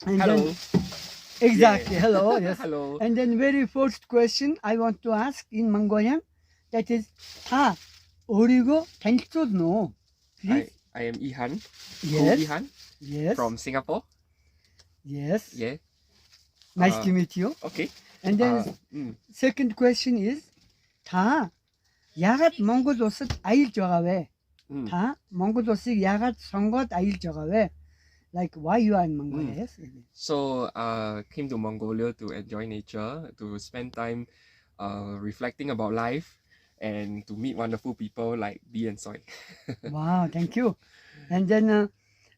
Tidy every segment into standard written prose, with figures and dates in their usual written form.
And Hello. then, exactly. Hello. Yes. Hello. And then very first question I want to ask in Mongolian, that is, 다 어리고 танилцуулно. Please. I am Yihan. Yes. Yihan Yes. from Singapore. Yes. Yeah. Nice to meet you. Okay. And then second question is, 다 ягаад Монгол улсад аялж байгаа вэ? 다 Монгол улсыг ягаад сонгоод аялж байгаа вэ? Like why you are in Mongolia? Yes. So came to Mongolia to enjoy nature, to spend time reflecting about life, and to meet wonderful people like Bee and Soy. Wow, thank you. And then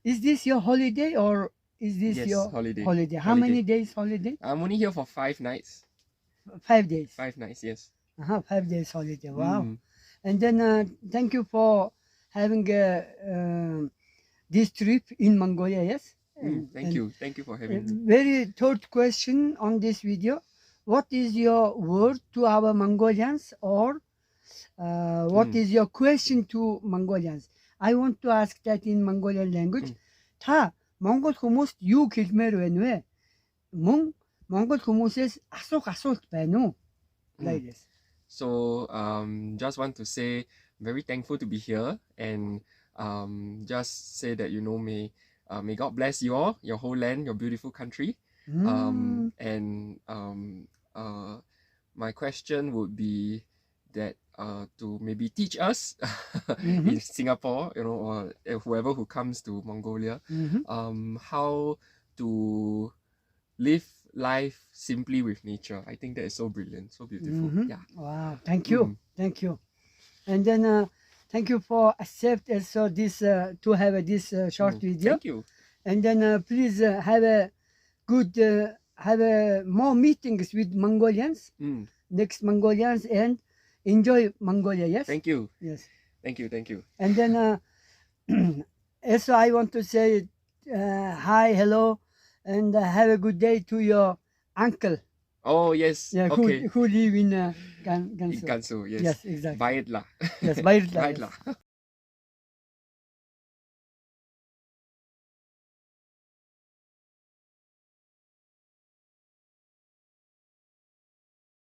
is this your holiday or is this Yes, your holiday. How many days holiday? I'm only here for 5 nights. 5 days. 5 nights, yes. 5 days holiday. Wow. And then thank you for having this trip in Mongolia. Yes. Thank you for having me. Very third question on this video. What is your word to our Mongolians, or what is your question to Mongolians? I want to ask that in Mongolian language. 다 Монгол хүмүүст юу хэлмээр байна вэ? Мөн Монгол хүмүүсээс асуулт байна уу? Like this. So just want to say very thankful to be here, and just say that may God bless you all, your whole land, your beautiful country. And my question would be that to maybe teach us in Singapore, or whoever who comes to Mongolia, how to live life simply with nature. I think that is so brilliant, so beautiful. Yeah. Wow, thank you. Thank you. And then thank you for accept also this to have this short video. Thank you. And then please have a good more meetings with Mongolians, next Mongolians, and enjoy Mongolia. Yes. Thank you. Yes. Thank you. And then also I want to say hi, hello, and have a good day to your uncle. Oh yes. Yeah, okay. who live in Gansu. Gансу, yes. Yes, exactly. Bayadla. Yes, Bayadla. Bayadla.